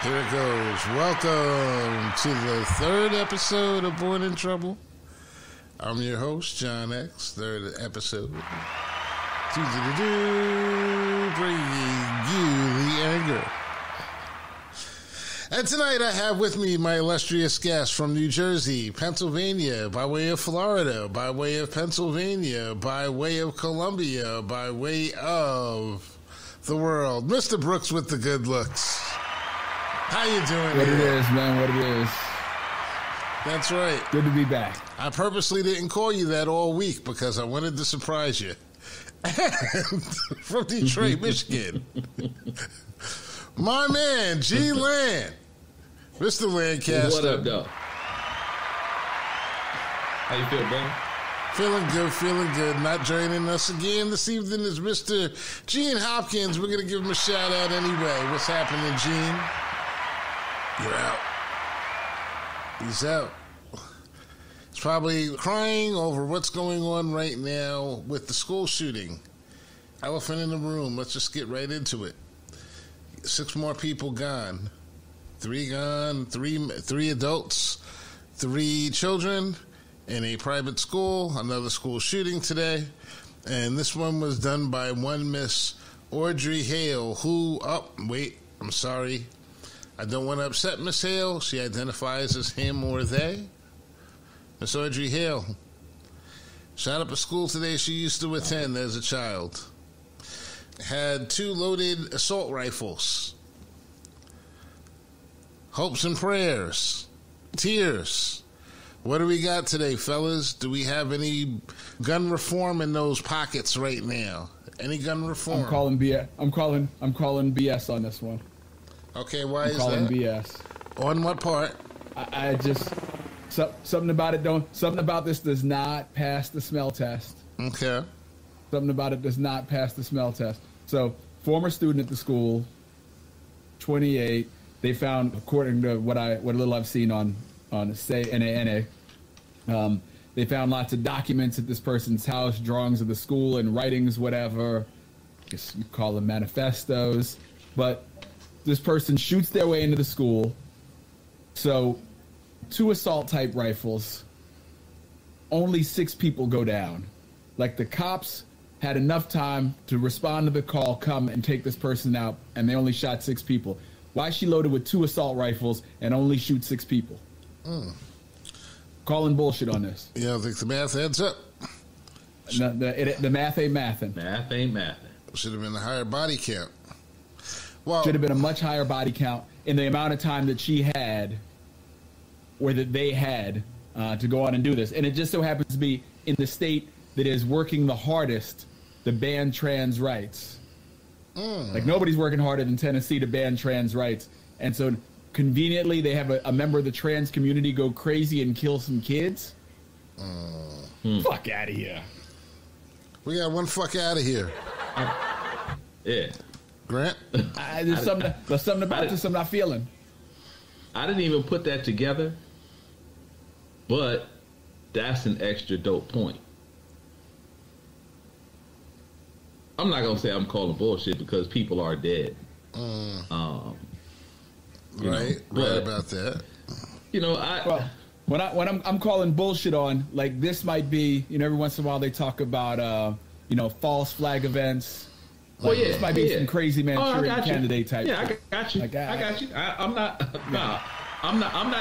Here it goes. Welcome to the third episode of Born in Trouble. I'm your host, John X. Third episode. Bringing you the anger. And tonight I have with me my illustrious guest from New Jersey, Pennsylvania, by way of Florida, by way of Pennsylvania, by way of Colombia, by way of the world, Mr. Brooks with the good looks. How you doing? What it is, man, what it is. That's right. Good to be back. I purposely didn't call you that all week because I wanted to surprise you. And from Detroit, Michigan, my man, G. Land, Mr. Lancaster. What up, though? How you feel, bro? Feeling good. Not joining us again this evening is Mr. Gene Hopkins. We're going to give him a shout out anyway. What's happening, Gene? You're out. He's out. He's probably crying over what's going on right now with the school shooting. Elephant in the room. Let's just get right into it. 6 more people gone. 3 gone. 3 adults. 3 children in a private school. Another school shooting today. And this one was done by one Miss Audrey Hale, who... I'm sorry. I don't want to upset Miss Hale. She identifies as him or they. Miss Audrey Hale shot up a school today she used to attend as a child. Had 2 loaded assault rifles. Hopes and prayers. Tears. What do we got today, fellas? Do we have any gun reform in those pockets right now? Any gun reform? I'm calling BS. I'm calling BS on this one. Okay, why is that? I'm calling BS. On what part? I just something about this does not pass the smell test. Okay. Something about it does not pass the smell test. So, former student at the school, 28. They found, according to what little I've seen on say NANA, they found lots of documents at this person's house, drawings of the school and writings, whatever. I guess you call them manifestos. But this person shoots their way into the school. So, 2 assault-type rifles. Only 6 people go down. Like, the cops had enough time to respond to the call, come and take this person out, and they only shot 6 people. Why is she loaded with 2 assault rifles and only shoot 6 people? Calling bullshit on this. Yeah, I think the math adds up. No, the math ain't mathin'. Math ain't mathin'. Should have been a higher body count. Well, should have been a much higher body count in the amount of time that she had, or that they had, to go on and do this. And it just so happens to be in the state that is working the hardest to ban trans rights. Like, nobody's working harder than Tennessee to ban trans rights. And so, conveniently, they have a member of the trans community go crazy and kill some kids. Fuck out of here. We got one fuck out of here. Yeah. Grant? There's something about this I'm not feeling. I didn't even put that together, but that's an extra dope point. I'm not going to say I'm calling bullshit because people are dead. Right about that. You know, when I'm calling bullshit on, like, this might be, every once in a while they talk about, false flag events. Well, yeah, this might be some crazy Manchurian candidate type. Yeah, I got you. I got you. I'm not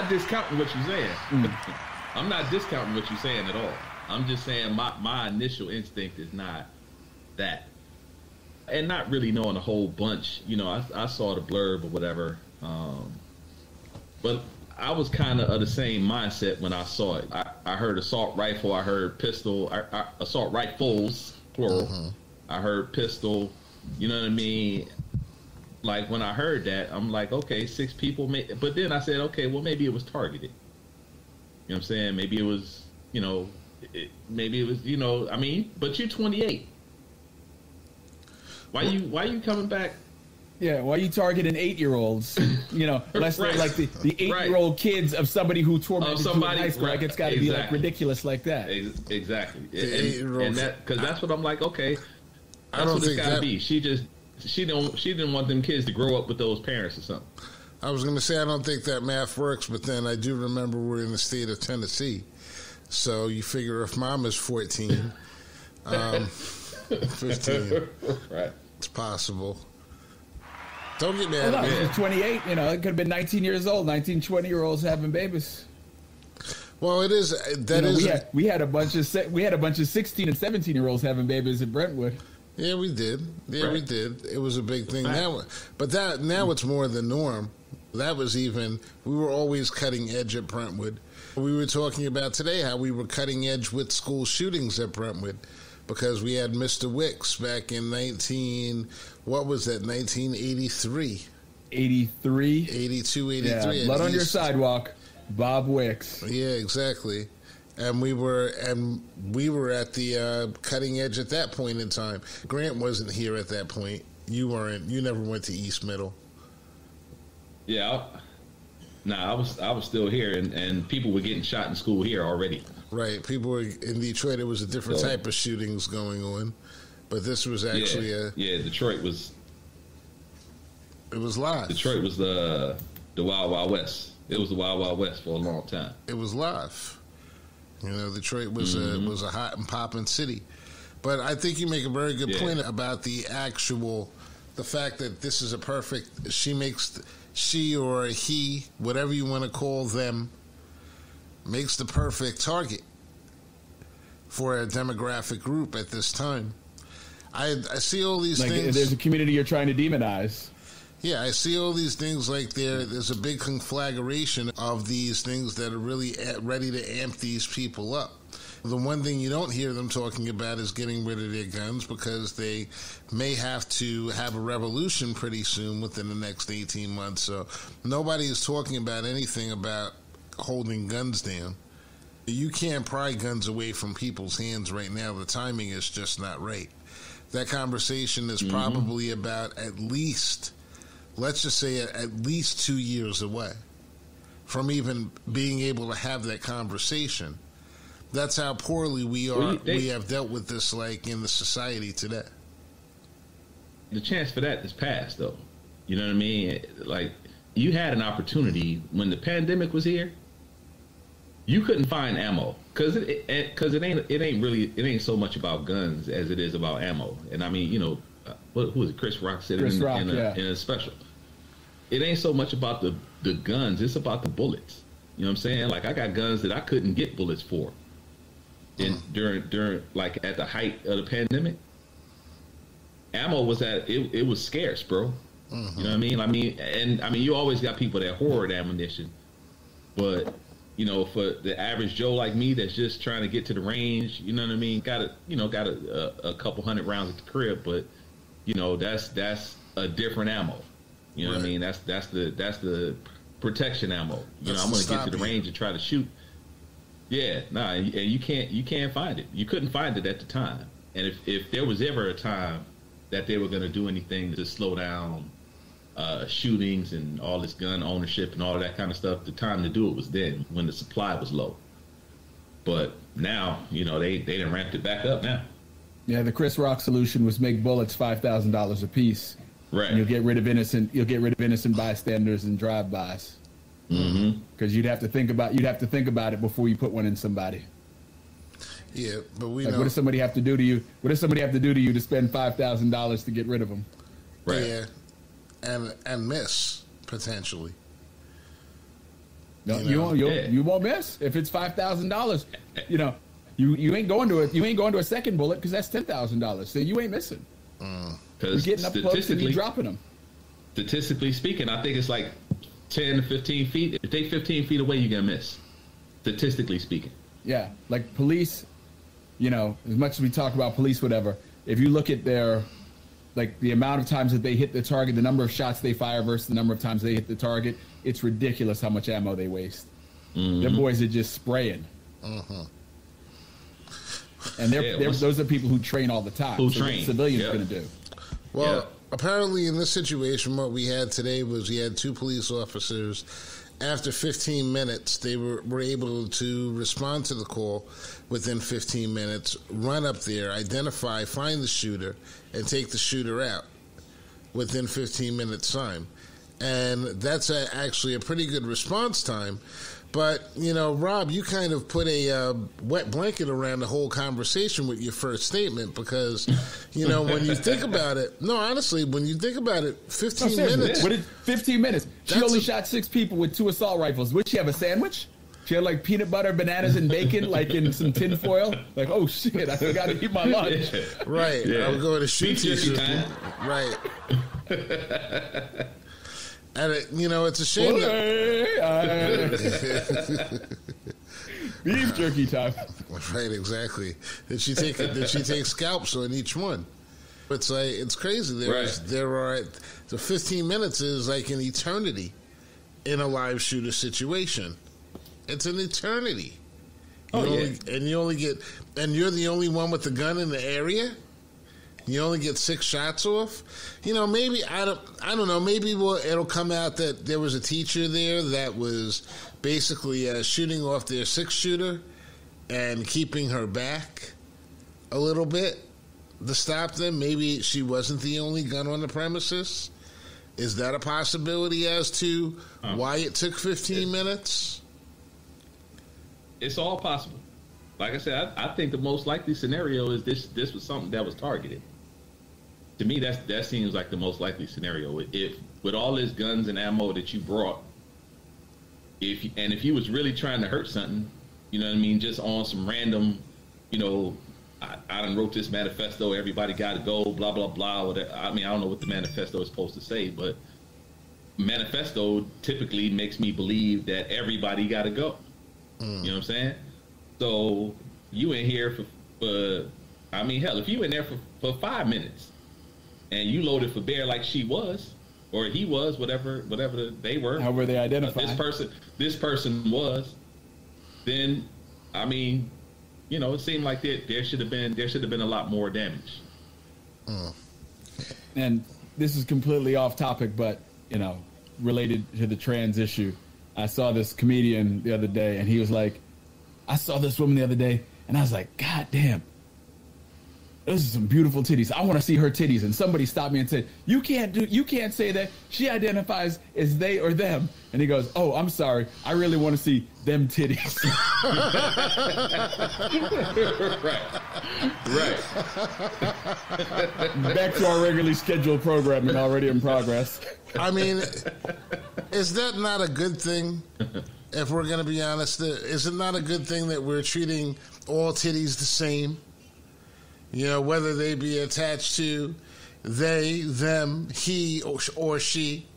discounting what you're saying. I'm not discounting what you're saying at all. I'm just saying my initial instinct is not that, and not really knowing a whole bunch. I saw the blurb or whatever, but I was kind of the same mindset when I saw it. I heard assault rifle. I heard pistol. Assault rifles, plural. I heard pistol. You know what I mean? Like, when I heard that, I'm like, okay, 6 people. But then I said, okay, well, maybe it was targeted. You know what I'm saying? Maybe it was, but you're 28. Why you coming back? Yeah, why you targeting 8-year-olds? Unless they're like the 8-year-old kids of somebody who tormented somebody in high school. Like, it's got to be like ridiculous like that. Exactly. And that, because that's what I'm like, okay. That's what it's gotta be. She didn't want them kids to grow up with those parents or something. I was going to say I don't think that math works, but then I do remember we're in the state of Tennessee. So you figure if mom is 14, 15, Right. it's possible. Don't get mad Well, at no, me. she's 28. You know, it could have been 19 years old, 19, 20-year-olds having babies. Well, it is. That is. We had a bunch of 16 and 17-year-olds having babies at Brentwood. Yeah, we did. Yeah, we did. It was a big thing. Now it's more the norm. That was even. We were always cutting edge at Brentwood. We were talking about today how we were cutting edge with school shootings at Brentwood because we had Mr. Wicks back in 1983. 83. 82, 83. Yeah, blood on your sidewalk. Bob Wicks. Yeah, exactly. And we were at the cutting edge at that point in time. Grant wasn't here at that point. You weren't. You never went to East Middle. Yeah, I was still here, and people were getting shot in school here already. Right. People were in Detroit. It was a different type of shootings going on, but this was actually Detroit was. It was live. Detroit was the Wild Wild West. It was the Wild Wild West for a long time. It was live. You know, Detroit was a hot and popping city. But I think you make a very good point about the fact that this is a perfect. She or he, whatever you want to call them, makes the perfect target for a demographic group at this time. I see all these things. There's a community you're trying to demonize. Yeah, I see all these things like there's a big conflagration of these things that are really ready to amp these people up. The one thing you don't hear them talking about is getting rid of their guns because they may have to have a revolution pretty soon within the next 18 months. So nobody is talking about anything about holding guns down. You can't pry guns away from people's hands right now. The timing is just not right. That conversation is probably about at least... let's just say at least 2 years away from even being able to have that conversation. That's how poorly we have dealt with this, like, in the society today. The chance for that is past, though. You know what I mean? Like, you had an opportunity when the pandemic was here. You couldn't find ammo because it ain't so much about guns as it is about ammo. And I mean, you know. Who was it? Chris Rock said in a special. It ain't so much about the guns; it's about the bullets. You know what I'm saying? Like I got guns that I couldn't get bullets for. During like at the height of the pandemic, ammo was it was scarce, bro. You know what I mean? I mean, you always got people that hoard ammunition, but you know, for the average Joe like me that's just trying to get to the range, you know what I mean? Got a couple hundred rounds at the crib, but you know, that's a different ammo. You know what I mean? That's the protection ammo. You know, I'm gonna get to the range and try to shoot. Yeah, and you can't find it. You couldn't find it at the time. And if there was ever a time that they were gonna do anything to slow down shootings and all this gun ownership and all of that kind of stuff, the time to do it was then when the supply was low. But now, you know, they done ramped it back up now. Yeah, the Chris Rock solution was make bullets $5,000 a piece. Right. And you'll get rid of innocent bystanders and drive-bys. Because you'd have to think about it before you put one in somebody. Yeah, but we like, know. What does somebody have to do to you? What does somebody have to do to you to spend $5,000 to get rid of them? Right. Yeah, and miss potentially. No, you won't miss if it's $5,000. You know, you ain't going to a second bullet because that's $10,000. So you ain't missing. You're getting up close and you're dropping them. Statistically speaking, I think it's like 10 to 15 feet. If they 15 feet away, you're gonna miss. Statistically speaking. Yeah, like police. You know, as much as we talk about police, whatever. If you look at their, like the amount of times that they hit the target, the number of shots they fire versus the number of times they hit the target, it's ridiculous how much ammo they waste. Them boys are just spraying. And those are people who train all the time. Who so train? What civilians going to do? Well, apparently in this situation, what we had today was we had two police officers. After 15 minutes, they were able to respond to the call within 15 minutes, run up there, identify, find the shooter, and take the shooter out within 15 minutes time. and that's actually a pretty good response time. But, you know, Rob, you kind of put a wet blanket around the whole conversation with your first statement because, you know, when you think about it, no, honestly, when you think about it, 15 minutes. What is 15 minutes? She only shot 6 people with 2 assault rifles. Would she have a sandwich? She had like peanut butter, bananas, and bacon, like in some tin foil. Like, oh shit, I forgot to eat my lunch. Right. Yeah. I would go to shoot you. Right. And you know, it's a shame. Beef jerky time. Right, exactly. Did she take scalps on each one? It's like it's crazy. There are the 15 minutes is like an eternity in a live shooter situation. It's an eternity. And you're the only one with the gun in the area. You only get 6 shots off. You know, maybe I don't know. Maybe it'll come out that there was a teacher there that was basically shooting off their 6-shooter and keeping her back a little bit to stop them. Maybe she wasn't the only gun on the premises. Is that a possibility as to why it took 15 minutes? It's all possible. Like I said, I think the most likely scenario is this was something that was targeted. To me, that seems like the most likely scenario. If with all this guns and ammo that you brought, if you was really trying to hurt something, you know what I mean, just on some random, you know, I done wrote this manifesto, everybody got to go, blah blah blah. Whatever. I mean, I don't know what the manifesto is supposed to say, but manifesto typically makes me believe that everybody got to go. You know what I'm saying? So you in here for I mean, hell, if you in there for 5 minutes and you loaded for bear like she was or he was, whatever they were, how were they identified? This person was. Then, I mean, you know, it seemed like there should have been a lot more damage. And this is completely off topic, but you know, related to the trans issue. I saw this comedian the other day, and he was like, I saw this woman the other day, and I was like, God damn, those are some beautiful titties. I want to see her titties. And somebody stopped me and said, you can't say that. She identifies as they or them. And he goes, oh, I'm sorry. I really want to see them titties. Right. Back to our regularly scheduled programming already in progress. I mean, is that not a good thing? If we're going to be honest, is it not a good thing that we're treating all titties the same? You know, whether they be attached to they, them, he, or she,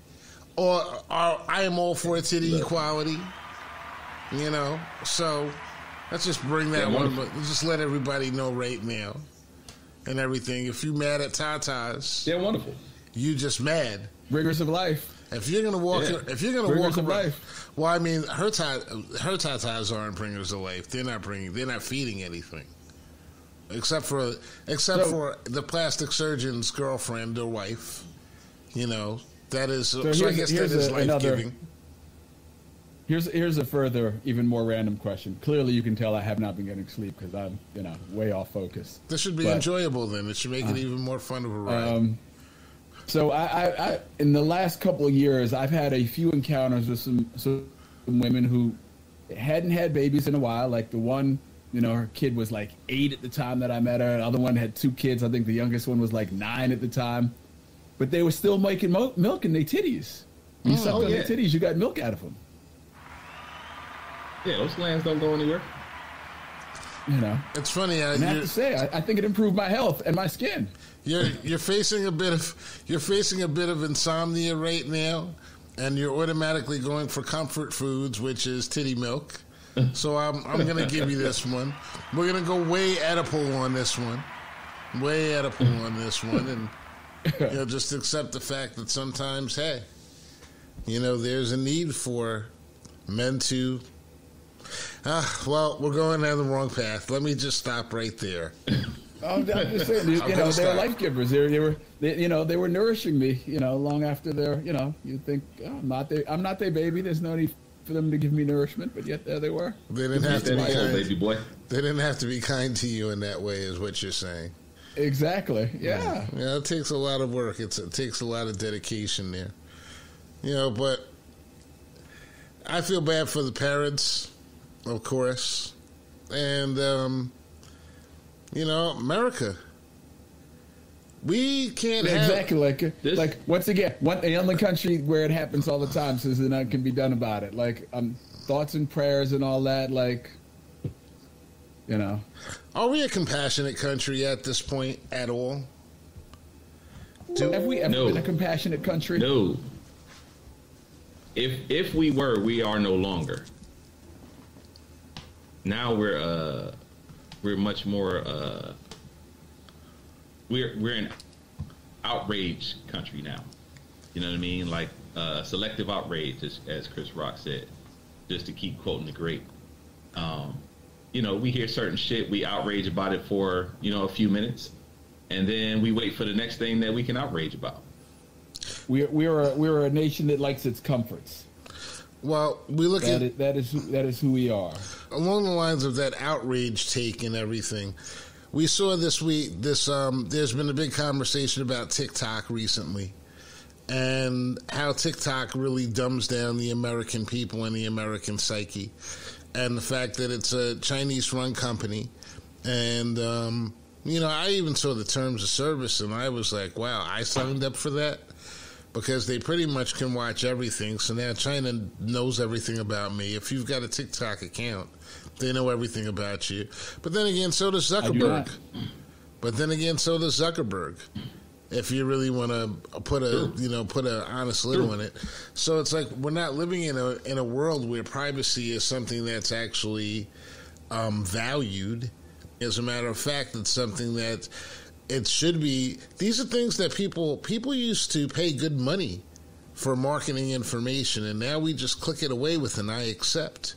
or I am all for titty equality. You know, so let's just bring that one, but just let everybody know right now and everything. If you mad at tatas, they're wonderful. You just mad. Bringers of life. If you're gonna walk, if you're gonna walk around, life. Well, I mean, her tatas aren't bringers of life. They're not feeding anything, except for the plastic surgeon's girlfriend or wife. You know, that is. So I guess that is life giving. Here's a further, even more random question. Clearly, you can tell I have not been getting sleep because I'm, way off focus. This should be enjoyable then. It should make it even more fun of a ride. So I in the last couple of years, I've had a few encounters with some women who hadn't had babies in a while. Like the one, her kid was like 8 at the time that I met her. The other one had 2 kids. I think the youngest one was like 9 at the time. But they were still making milk in their titties. When you suck on their titties, you got milk out of them. Yeah, those glands don't go anywhere. It's funny. I have to say, I think it improved my health and my skin. You're facing a bit of insomnia right now, and you're automatically going for comfort foods, which is titty milk. So I'm going to give you this one. We're going to go way Oedipal on this one, and just accept the fact that sometimes, hey, there's a need for men to. Well, we're going down the wrong path. Let me just stop right there. I'm just saying, they're life givers. They were nourishing me, long after they're, you think, I'm not their baby. There's no need for them to give me nourishment, but yet there they were. They didn't have to be kind, baby boy. They didn't have to be kind to you in that way, is what you're saying. Exactly. Yeah. Yeah, it takes a lot of work. It takes a lot of dedication there. But I feel bad for the parents, of course. And, America. We can't have... Exactly. Like once again, the only country where it happens all the time says that nothing can be done about it. Like, thoughts and prayers and all that, like, Are we a compassionate country at this point at all? Have we ever been a compassionate country? No. If we were, we are no longer. Now we're much more we're an outrage country now. You know what I mean? Like selective outrage, as Chris Rock said, just to keep quoting the great. We hear certain shit, we outrage about it for a few minutes, and then we wait for the next thing that we can outrage about. We're a nation that likes its comforts. Well, we look at that is who we are. Along the lines of that outrage take and everything, we saw this week. There's been a big conversation about TikTok recently, and how TikTok really dumbs down the American people and the American psyche, and the fact that it's a Chinese-run company, and I even saw the terms of service, and I was like, wow, I signed up for that. Because they pretty much can watch everything. So now China knows everything about me. If you've got a TikTok account, they know everything about you. But then again, so does Zuckerberg. If you really want to put a honest lid on it. So it's like we're not living in a world where privacy is something that's actually valued. As a matter of fact, it's something that it should be. These are things that people used to pay good money for marketing information, and now we just click it away with an I accept.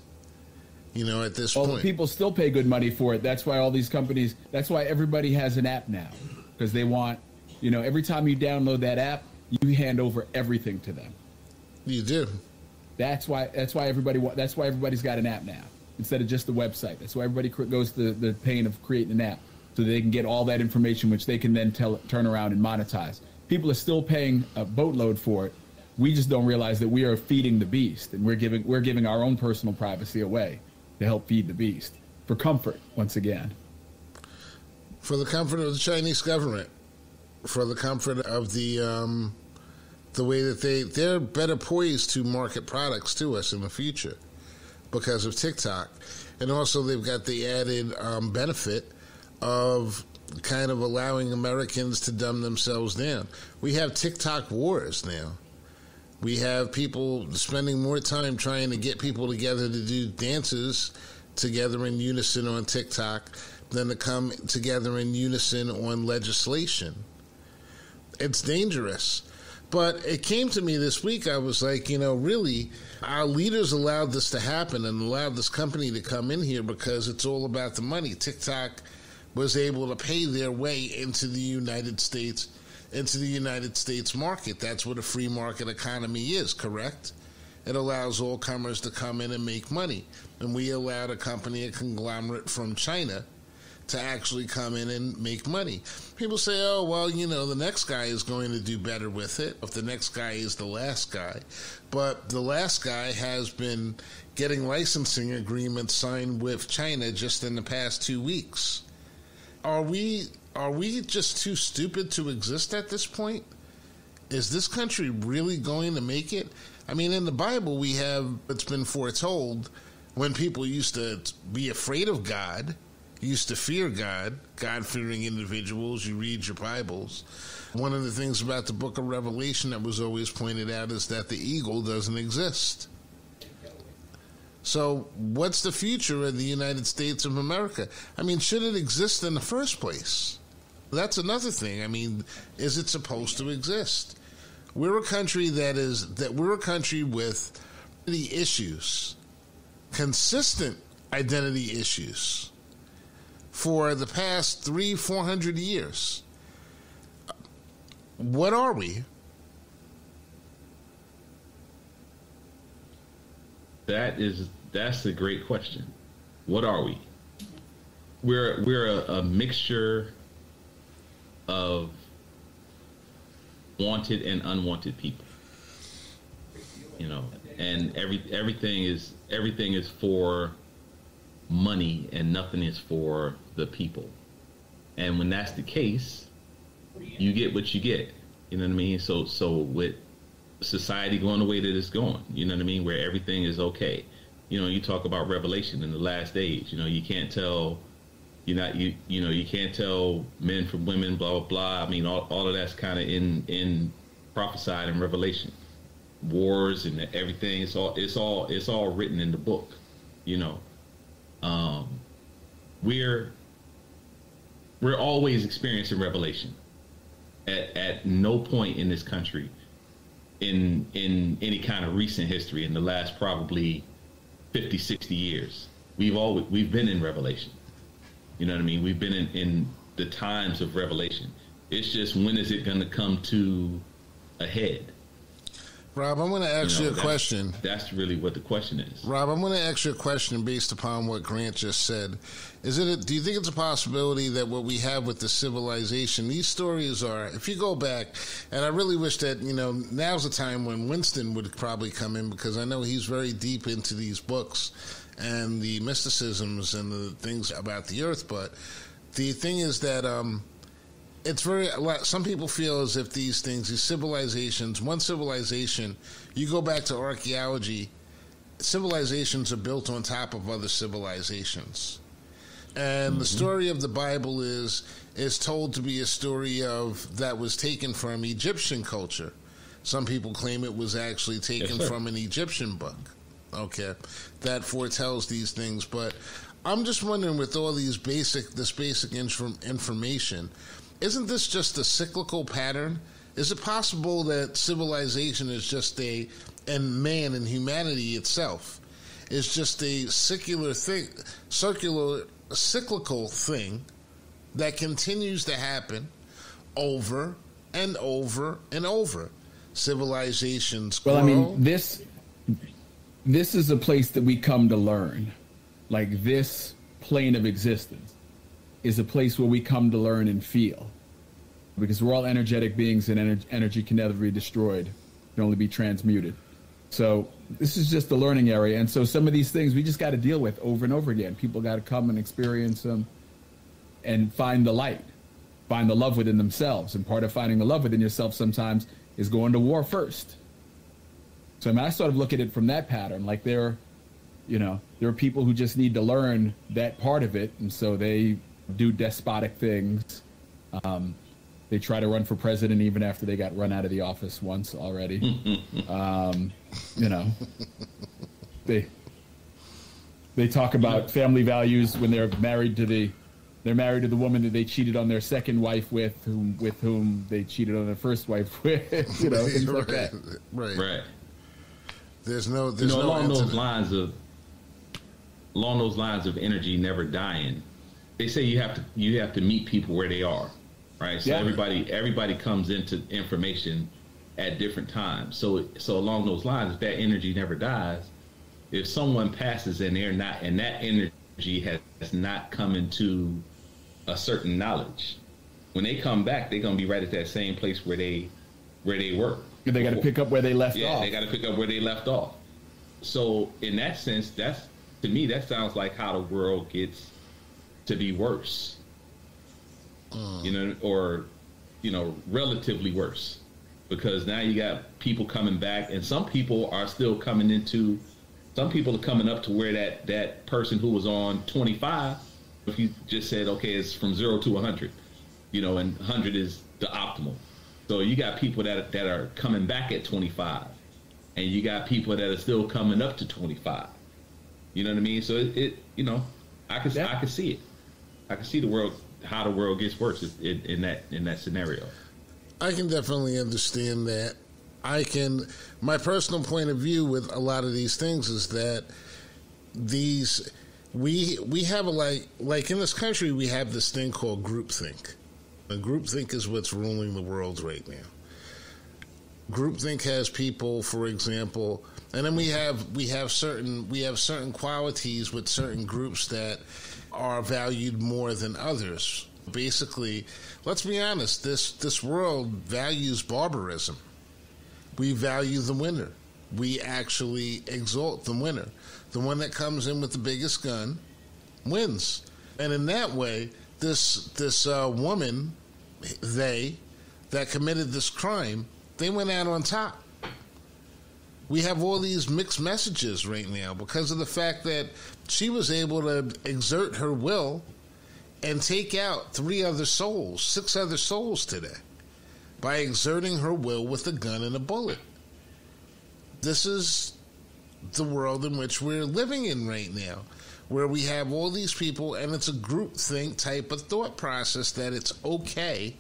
At this point. People still pay good money for it. That's why all these companies, that's why everybody has an app now. Because they want, every time you download that app, you hand over everything to them. You do. That's why everybody's got an app now, instead of just the website. That's why everybody goes to the pain of creating an app. So they can get all that information, which they can then turn around and monetize. People are still paying a boatload for it. We just don't realize that we are feeding the beast, and we're giving our own personal privacy away to help feed the beast for comfort. Once again, for the comfort of the Chinese government, for the comfort of the way that they're better poised to market products to us in the future because of TikTok, and also they've got the added benefit of kind of allowing Americans to dumb themselves down. We have TikTok wars now. We have people spending more time trying to get people together to do dances together in unison on TikTok than to come together in unison on legislation. It's dangerous. But it came to me this week, I was like, really, our leaders allowed this to happen and allowed this company to come in here because it's all about the money. TikTok was able to pay their way into the United States market. That's what a free market economy is, correct? It allows all comers to come in and make money. And we allowed a conglomerate from China to actually come in and make money. People say, oh, well, the next guy is going to do better with it if the next guy is the last guy. But the last guy has been getting licensing agreements signed with China just in the past 2 weeks. Are we just too stupid to exist at this point? Is this country really going to make it? I mean, in the Bible, it's been foretold when people used to be afraid of God, used to fear God, God-fearing individuals, you read your Bibles. One of the things about the book of Revelation that was always pointed out is that the eagle doesn't exist. So what's the future of the United States of America? I mean, should it exist in the first place? That's another thing. I mean, is it supposed to exist? We're a country we're a country with identity issues, consistent identity issues for the past 300-400 years. What are we? That's a great question. What are we? We're a mixture of wanted and unwanted people. and everything is for money and nothing is for the people. And when that's the case, you get what you get. You know what I mean? So with society going the way that it's going, you know what I mean, where everything is okay. You talk about revelation in the last age. You can't tell. You can't tell men from women, blah blah blah. I mean, all of that's kind of in prophesied in Revelation. Wars and everything. It's all written in the book. We're always experiencing revelation. At no point in this country, in any kind of recent history, in the last probably 50, 60 years, we've been in revelation. You know what I mean? We've been in the times of revelation. It's just, when is it going to come to a head? Rob, I'm going to ask you a question. That's really what the question is. Rob, I'm going to ask you a question based upon what Grant just said. Do you think it's a possibility that what we have with the civilization, these stories are, if you go back, and I really wish that, now's the time when Winston would probably come in, because I know he's very deep into these books and the mysticisms and the things about the earth. But the thing is that it's some people feel as if these civilizations, one civilization, you go back to archaeology, civilizations are built on top of other civilizations. And the story of the Bible is told to be a story that was taken from Egyptian culture. Some people claim it was actually taken from an Egyptian book. Okay, that foretells these things. But I'm just wondering, with all this basic information, isn't this just a cyclical pattern? Is it possible that civilization is just and man and humanity itself is just a cyclical thing that continues to happen over and over and over? Civilizations grow. Well, I mean, this is a place that we come to learn. Like, this plane of existence is a place where we come to learn and feel, because we're all energetic beings, and energy can never be destroyed, it can only be transmuted. So this is just the learning area. And so some of these things we just got to deal with over and over again. People got to come and experience them and find the light, find the love within themselves. And part of finding the love within yourself sometimes is going to war first. So I mean, I sort of look at it from that pattern. Like, there are people who just need to learn that part of it. And so they do despotic things. They try to run for president even after they got run out of the office once already. They talk about family values when they're married to the woman that they cheated on their second wife with whom they cheated on their first wife with. Things like that. Right. There's no along those lines of energy never dying. They say you have to meet people where they are. Right, so everybody comes into information at different times. So along those lines, if that energy never dies, if someone passes and that energy has not come into a certain knowledge, when they come back, they're gonna be right at that same place where they were. They got to pick up where they left off. Yeah, they got to pick up where they left off. So in that sense, to me that sounds like how the world gets to be worse. Relatively worse, because now you got people coming back, and some people are coming up to where that person who was on 25, if you just said, okay, it's from 0 to 100, and 100 is the optimal. So you got people that are coming back at 25, and you got people that are still coming up to 25. You know what I mean? So I can see it. I can see how the world gets worse in that scenario. I can definitely understand that. My personal point of view with a lot of these things is that we have like in this country, we have this thing called groupthink. And groupthink is what's ruling the world right now. Groupthink has people, for example, and then we have certain qualities with certain groups that are valued more than others. Basically, let's be honest, this world values barbarism. We value the winner. we actually exalt the winner. The one that comes in with the biggest gun wins. And in that way, this woman, that committed this crime, they went out on top. We have all these mixed messages right now because of the fact that she was able to exert her will and take out 6 other souls today by exerting her will with a gun and a bullet. This is the world in which we're living in right now, where we have all these people, and it's a groupthink type of thought process that it's okay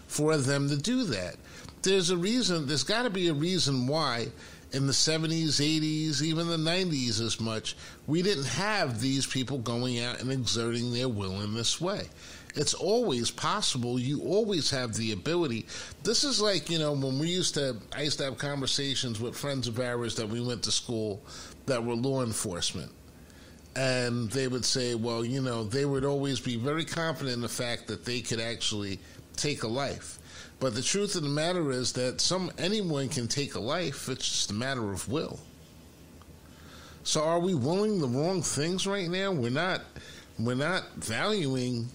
for them to do that. There's a reason, there's got to be a reason why in the 70s, 80s, even the 90s as much, we didn't have these people going out and exerting their will in this way. It's always possible. You always have the ability. This is like, when I used to have conversations with friends of ours that we went to school that were law enforcement. And they would say, well, they would always be very confident in the fact that they could actually take a life. But the truth of the matter is that anyone can take a life. It's just a matter of will. So are we willing the wrong things right now? We're not valuing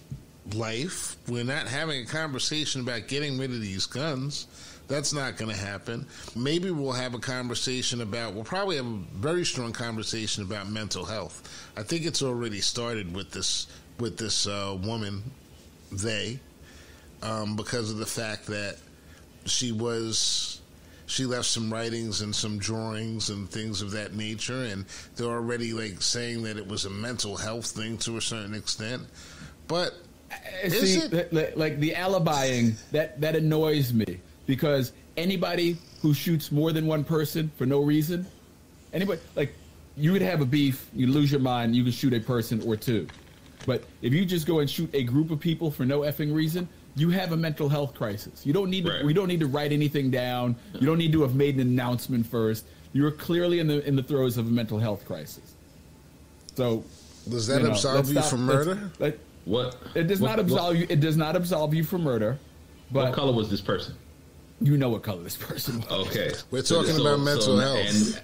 life. We're not having a conversation about getting rid of these guns. That's not going to happen. Maybe we'll have a conversation we'll probably have a very strong conversation about mental health. I think it's already started with this woman, because of the fact that she left some writings and some drawings and things of that nature, and they're already saying that it was a mental health thing to a certain extent. But like the alibiing, that annoys me, because anybody who shoots more than one person for no reason, you could have a beef, you lose your mind, you can shoot a person or two. But if you just go and shoot a group of people for no effing reason, you have a mental health crisis. You don't need to, we don't need to write anything down. You don't need to have made an announcement first. You are clearly in the throes of a mental health crisis. So does that absolve you from murder? What? It does not absolve you. It does not absolve you from murder. But what color was this person? You know what color this person was. Okay, we're talking about mental health.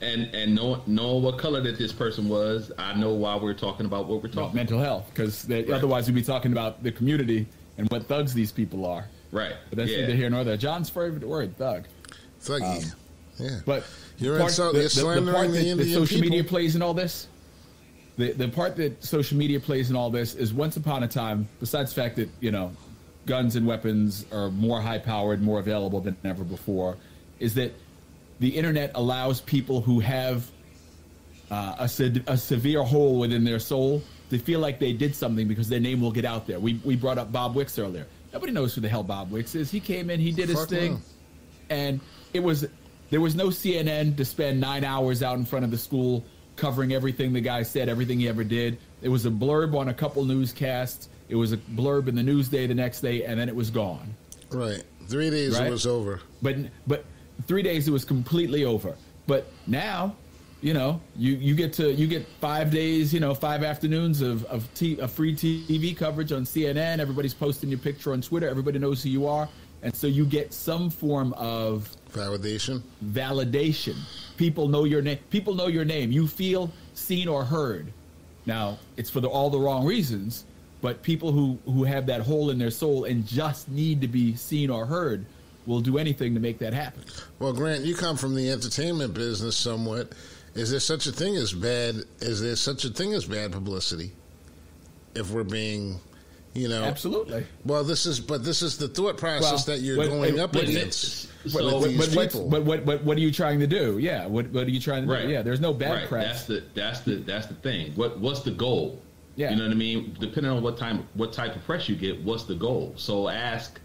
And knowing what color that this person was, I know why we're talking about what we're talking about. Mental health, because otherwise we'd be talking about the community and what thugs these people are. Right. But that's neither here nor there. John's favorite word, thug. Thuggy. Yeah. But you're the part that social media plays in all this, the part that social media plays in all this is once upon a time, besides the fact that, guns and weapons are more high-powered, more available than ever before, is that the internet allows people who have a severe hole within their soul to feel like they did something because their name will get out there. We brought up Bob Wicks earlier. Nobody knows who the hell Bob Wicks is. He came in, he did his thing, and there was no CNN to spend 9 hours out in front of the school covering everything the guy said, everything he ever did. It was a blurb on a couple newscasts. It was a blurb in the Newsday the next day, and then it was gone. Right. 3 days it was over. But 3 days it was completely over. But now, you get 5 days, 5 afternoons of free TV coverage on CNN. Everybody's posting your picture on Twitter. Everybody knows who you are, and so you get some form of validation. People know your name. People know your name. You feel seen or heard. Now it's for all the wrong reasons. But people who have that hole in their soul and just need to be seen or heard will do anything to make that happen. Well, Grant, you come from the entertainment business somewhat. Is there such a thing as bad publicity? If we're being, absolutely. Well, this is the thought process that you're going up against. What are you trying to do? Yeah, what are you trying to do? Yeah, there's no bad press. That's the thing. What's the goal? Yeah. You know what I mean? Depending on what type of press you get, what's the goal? So ask.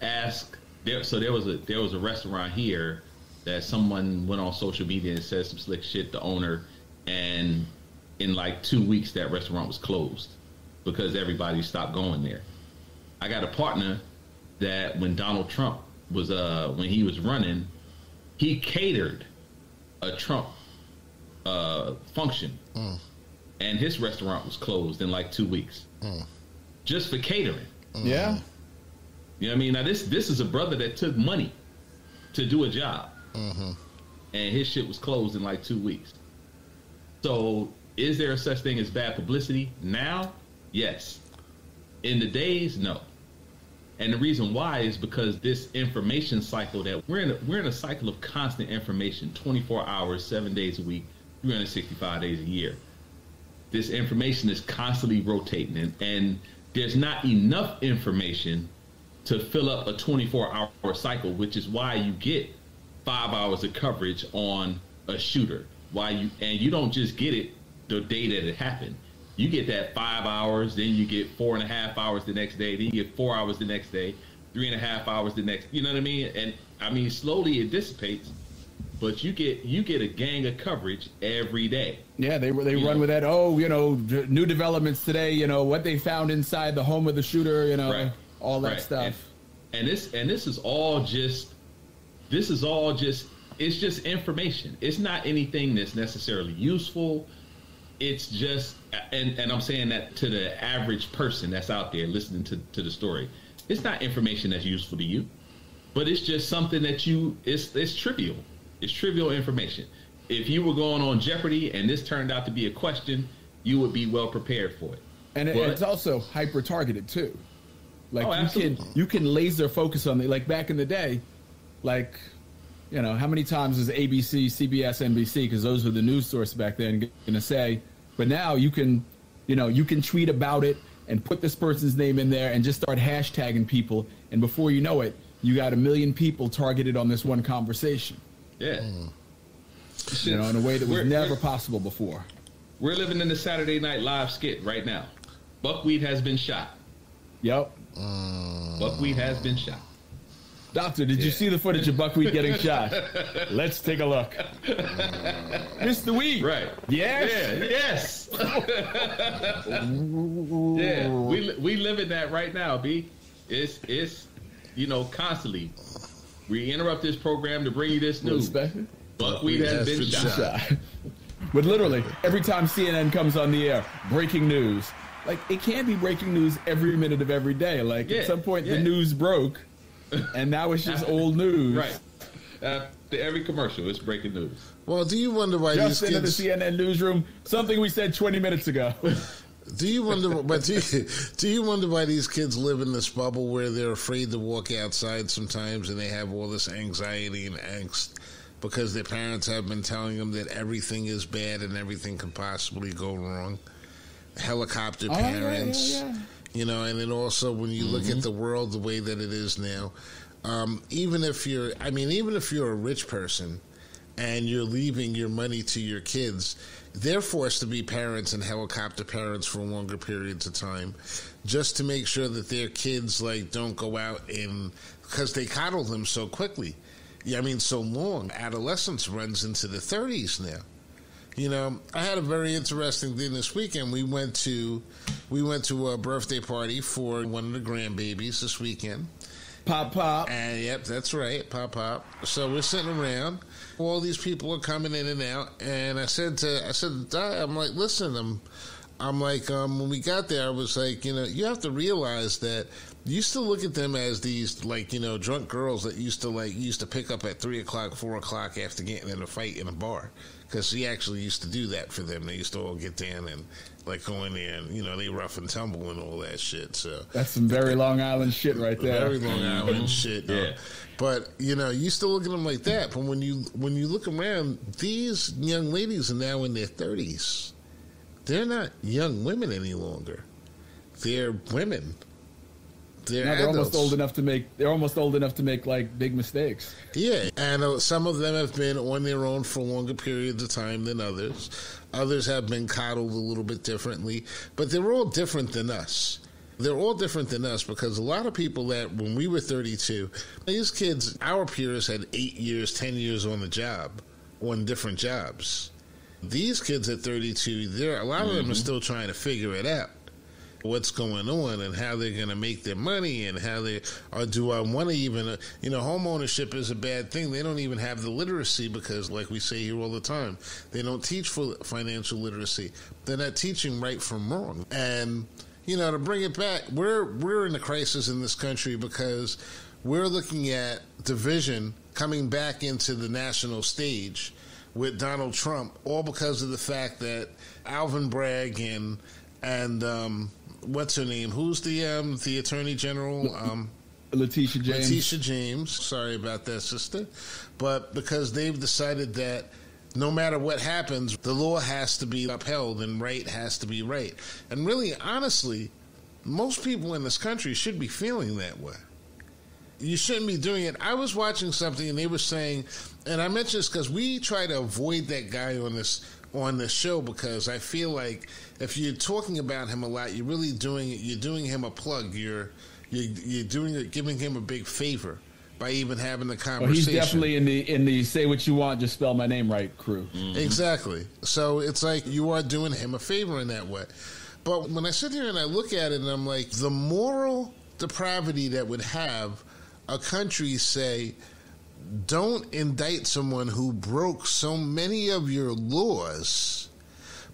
So there was a restaurant here that someone went on social media and said some slick shit, the owner, and in 2 weeks that restaurant was closed because everybody stopped going there. I got a partner that when Donald Trump was when he was running, he catered a Trump function. And his restaurant was closed in 2 weeks, just for catering. Yeah, you know what I mean. Now this is a brother that took money to do a job. and his shit was closed in like 2 weeks. So is there a such thing as bad publicity now? Yes. In the days, no. And the reason why is because this information cycle that we're in a cycle of constant information, 24 hours, 7 days a week, 365 days a year. This information is constantly rotating, and there's not enough information to fill up a 24-hour cycle, which is why you get 5 hours of coverage on a shooter. And you don't just get it the day that it happened. You get that 5 hours, then you get 4.5 hours the next day, then you get 4 hours the next day, 3.5 hours the next. You know what I mean? And I mean, slowly it dissipates, but you get a gang of coverage every day. Yeah, they run with that. Oh, new developments today. What they found inside the home of the shooter. Right. All that stuff. And this is all just. It's just information. It's not anything that's necessarily useful. It's just, and I'm saying that to the average person that's out there listening to the story. It's not information that's useful to you, but it's just something that it's trivial. It's trivial information. If you were going on Jeopardy and this turned out to be a question, you would be well prepared for it. And it's also hyper targeted too. Like you can laser focus on it. Like back in the day, like, how many times is ABC, CBS, NBC, because those were the news sources back then, going to say, but now you can tweet about it and put this person's name in there and just start hashtagging people. And before you know it, you got 1 million people targeted on this one conversation. Yeah. In a way that was never possible before. We're living in the Saturday Night Live skit right now. Buckwheat has been shot. Yep. Buckwheat has been shot. Doctor, did you see the footage of Buckwheat getting shot? Let's take a look. Mr. Wheat. Right. Yes. Yeah, yes. Yeah. We live in that right now, B. It's constantly. We interrupt this program to bring you this news. Buckwheat has been shot. But literally, every time CNN comes on the air, breaking news. Like, it can't be breaking news every minute of every day. Like, at some point, the news broke. And now it's just old news. Right. After every commercial, it's breaking news. Well, do you wonder why these kids... Just into the CNN newsroom, something we said 20 minutes ago. Do you wonder why these kids live in this bubble where they're afraid to walk outside sometimes and they have all this anxiety and angst because their parents have been telling them that everything is bad and everything can possibly go wrong? Helicopter parents... Yeah. And then also when you look at the world the way that it is now, even if you're a rich person and you're leaving your money to your kids, they're forced to be parents and helicopter parents for longer periods of time just to make sure that their kids don't go out because they coddle them so quickly. So long. Adolescence runs into the 30s now. I had a very interesting thing this weekend. We went to a birthday party for one of the grandbabies this weekend. Pop. And yep, that's right, pop. So we're sitting around. All these people are coming in and out. And I said to Di, I'm like, listen, I'm like, when we got there, I was like, you have to realize that you used to look at them as these, drunk girls that used to pick up at 3 o'clock, 4 o'clock after getting in a fight in a bar. Because he actually used to do that for them. They used to all get down and go in there and they rough and tumble and all that shit. So that's some very Long Island shit right there. Very Long Island shit. Yeah. But you used to look at them like that. But when you look around, these young ladies are now in their 30s. They're not young women any longer. They're women. They're almost old enough to make. They're almost old enough to make big mistakes. Yeah, and some of them have been on their own for longer periods of time than others. Others have been coddled a little bit differently, but they're all different than us. They're all different than us because a lot of people that when we were 32, these kids, our peers had 8 years, 10 years on the job, on different jobs. These kids at 32, a lot of them are still trying to figure it out. What's going on and how they're going to make their money and how do I want to even, home ownership is a bad thing. They don't even have the literacy because, like we say here all the time, they don't teach financial literacy. They're not teaching right from wrong. And, to bring it back, we're in a crisis in this country because we're looking at division coming back into the national stage with Donald Trump, all because of the fact that Alvin Bragg and what's her name? Who's the Attorney General? Letitia James. Letitia James. Sorry about that, sister. But because they've decided that no matter what happens, the law has to be upheld and right has to be right. And really, honestly, most people in this country should be feeling that way. You shouldn't be doing it. I was watching something and they were saying, and I mentioned this because we try to avoid that guy on this show, because I feel like if you're talking about him a lot, you're really doing him a plug. You're giving him a big favor by even having the conversation. Well, he's definitely in the say what you want, just spell my name right crew. Mm-hmm. Exactly. So it's like you are doing him a favor in that way. But when I sit here and I look at it and I'm like, the moral depravity that would have a country say, don't indict someone who broke so many of your laws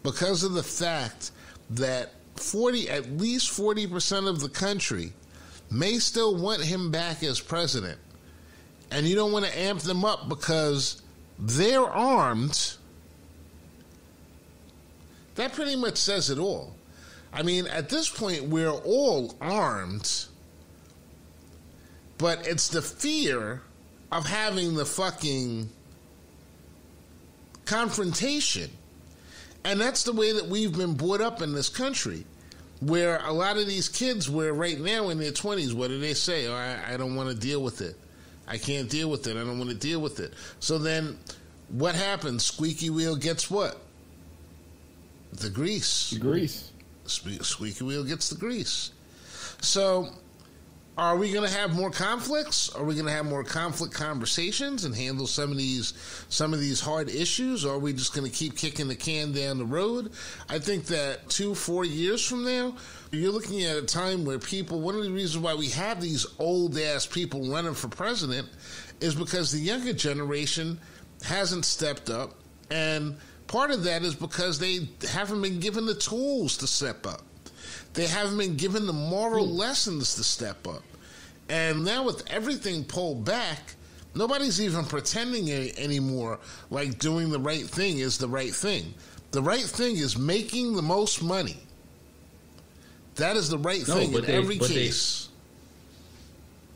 because of the fact that at least 40% of the country may still want him back as president. And you don't want to amp them up because they're armed. That pretty much says it all. I mean, at this point, we're all armed, but it's the fear of having the fucking confrontation. And that's the way that we've been brought up in this country, where a lot of these kids were right now in their 20s. What do they say? Oh, I don't want to deal with it. I can't deal with it. I don't want to deal with it. So then what happens? Squeaky wheel gets what? The grease. The grease. Squeaky wheel gets the grease. So are we going to have more conflicts? Are we going to have more conflict conversations and handle some of these hard issues? Or are we just going to keep kicking the can down the road? I think that 2-4 years from now, you're looking at a time where one of the reasons why we have these old-ass people running for president is because the younger generation hasn't stepped up. And part of that is because they haven't been given the tools to step up. They haven't been given the moral lessons to step up. And now with everything pulled back, nobody's even pretending anymore like doing the right thing is the right thing. The right thing is making the most money. That is the right thing in every case.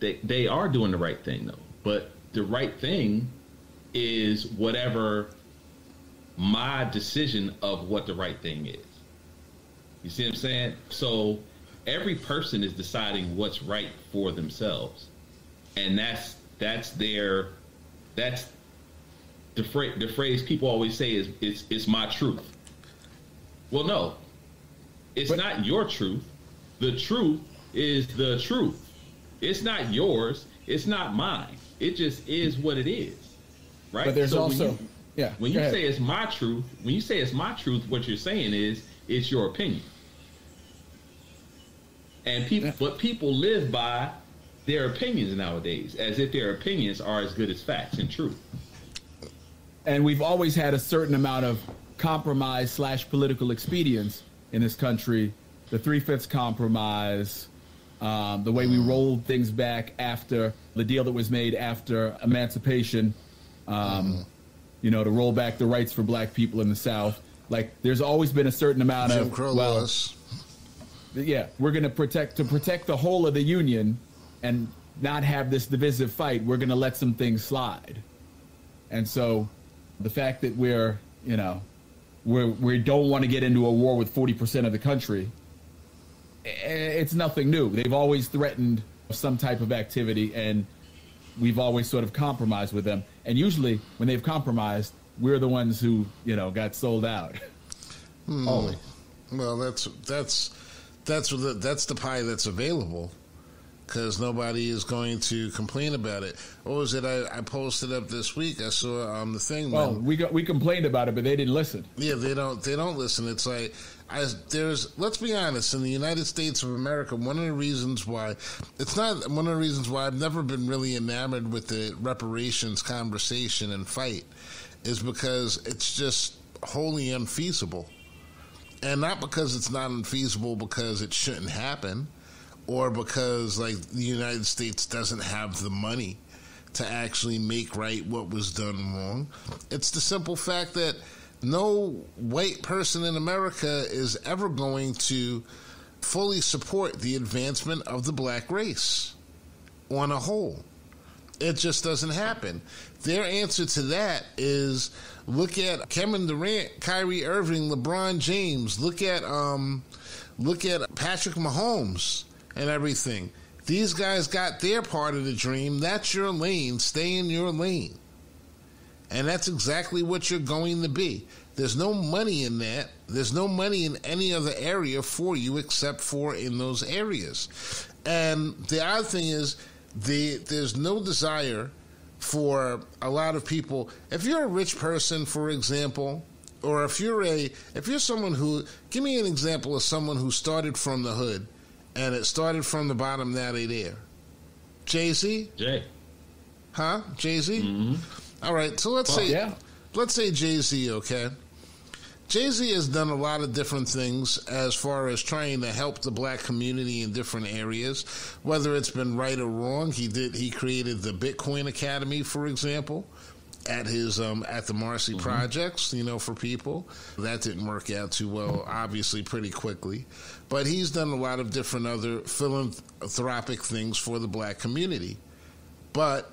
They are doing the right thing, though. But the right thing is whatever my decision of what the right thing is. You see what I'm saying? So every person is deciding what's right for themselves, and that's the phrase people always say is it's my truth. Well, no, it's not your truth. The truth is the truth. It's not yours. It's not mine. It just is what it is, right? But there's also when you say it's my truth, what you're saying is it's your opinion. And people live by their opinions nowadays, as if their opinions are as good as facts and truth. And we've always had a certain amount of compromise / political expedience in this country. The 3/5 compromise, the way we rolled things back after the deal that was made after emancipation, to roll back the rights for black people in the South. Like, there's always been a certain amount Jim Crow laws. Yeah, we're going to protect the whole of the Union and not have this divisive fight. We're going to let some things slide. And so the fact that we don't want to get into a war with 40% of the country, it's nothing new. They've always threatened some type of activity, and we've always sort of compromised with them. And usually when they've compromised, we're the ones who, got sold out. Always. Well, that's the pie that's available, because nobody is going to complain about it. What was it I posted up this week? I saw the thing. Well, we complained about it, but they didn't listen. Yeah, they don't listen. It's like let's be honest, in the United States of America, one of the reasons why I've never been really enamored with the reparations conversation and fight is because it's just wholly unfeasible. And not because it's not unfeasible, because it shouldn't happen, or because like the United States doesn't have the money to actually make right what was done wrong. It's the simple fact that no white person in America is ever going to fully support the advancement of the black race on a whole. It just doesn't happen. Their answer to that is look at Kevin Durant, Kyrie Irving, LeBron James. Look at Patrick Mahomes and everything. These guys got their part of the dream. That's your lane. Stay in your lane. And that's exactly what you're going to be. There's no money in that. There's no money in any other area for you except for in those areas. And the odd thing is, there's no desire for a lot of people. If you're a rich person, for example, or if you're someone who, give me an example of someone who started from the hood and it started from the bottom, now they there. Jay-Z? Jay. Huh? Jay-Z? Mm-hmm. All right, so let's say Jay-Z, okay? Jay-Z has done a lot of different things as far as trying to help the black community in different areas, whether it's been right or wrong. He created the Bitcoin Academy, for example, at his at the Marcy Projects, for people. That didn't work out too well, obviously, pretty quickly. But he's done a lot of different other philanthropic things for the black community. But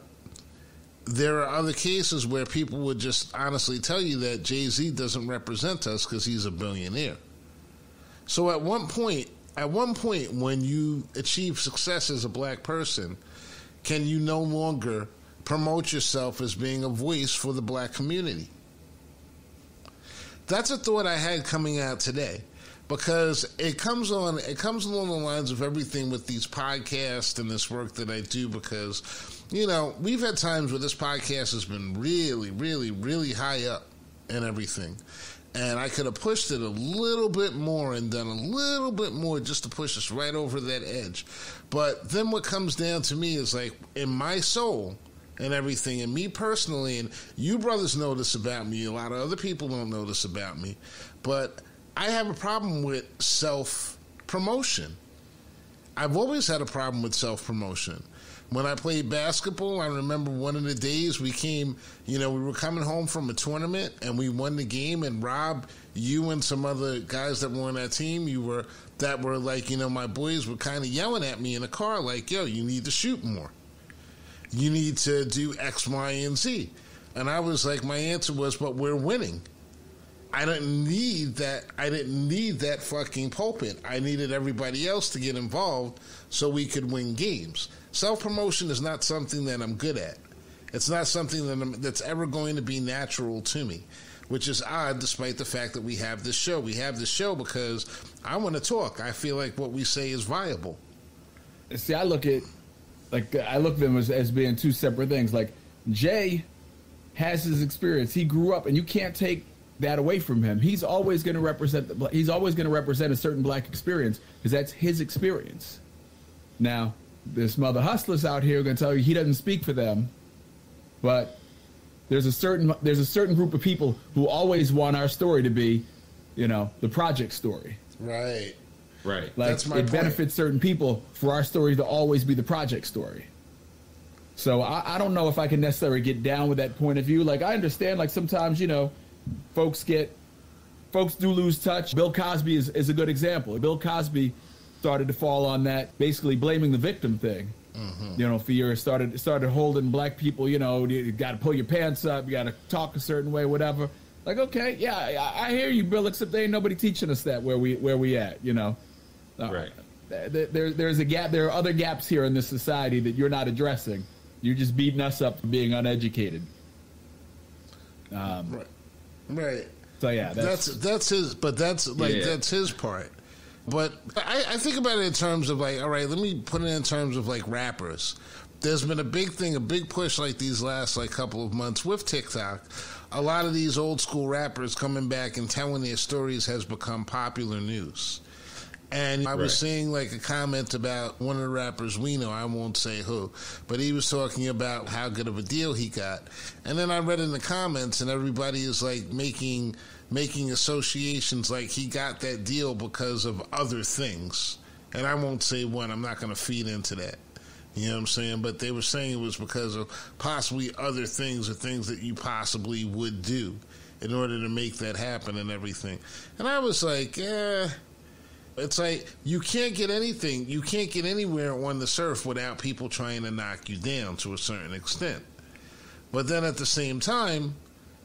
there are other cases where people would just honestly tell you that Jay-Z doesn't represent us because he's a billionaire. So at one point, when you achieve success as a black person, can you no longer promote yourself as being a voice for the black community? That's a thought I had coming out today, because it comes along the lines of everything with these podcasts and this work that I do, because we've had times where this podcast has been really, really, really high up and everything. And I could have pushed it a little bit more and done a little bit more just to push us right over that edge. But then what comes down to me is like, in my soul and everything, and me personally, and you brothers know this about me, a lot of other people don't know this about me, but I have a problem with self-promotion. I've always had a problem with self-promotion. When I played basketball, I remember one of the days we were coming home from a tournament and we won the game, and Rob, you and some other guys that were on that team, my boys were kind of yelling at me in the car like, yo, you need to shoot more. You need to do X, Y, and Z. And I was like, my answer was, but we're winning. I didn't need that fucking pulpit. I needed everybody else to get involved so we could win games. Self-promotion is not something that I'm good at. It's not something that's ever going to be natural to me, which is odd despite the fact that we have this show. We have this show because I want to talk. I feel like what we say is viable. See, I look at them as being two separate things. Like, Jay has his experience. He grew up, and you can't take that away from him. He's always going to represent a certain black experience because that's his experience. Now, there's some other hustlers out here who are going to tell you he doesn't speak for them, but there's a certain group of people who always want our story to be, the project story. Right. Like, that's my point. Benefits certain people for our story to always be the project story. So I don't know if I can necessarily get down with that point of view. Like, I understand, like, sometimes, folks do lose touch. Bill Cosby is a good example. Bill Cosby started to fall on that, basically blaming the victim thing. Mm-hmm. For years, started holding black people, you got to pull your pants up, you got to talk a certain way, whatever. Like, okay, yeah, I hear you, Bill, except there ain't nobody teaching us that where we at, Right. There's a gap. There are other gaps here in this society that you're not addressing. You're just beating us up for being uneducated. Right. So yeah, that's his. But that's his part. But I think about it in terms of like, all right, let me put it in terms of like rappers. There's been a big push like these last like couple of months with TikTok. A lot of these old school rappers coming back and telling their stories has become popular news. And I was seeing like a comment about one of the rappers we know, I won't say who, but he was talking about how good of a deal he got. And then I read in the comments and everybody is like making associations like he got that deal because of other things and I won't say what. I'm not going to feed into that. You know what I'm saying? But they were saying it was because of possibly other things or things that you possibly would do in order to make that happen and everything. And I was like, it's like you can't get anything. You can't get anywhere on the surf without people trying to knock you down to a certain extent. But then at the same time,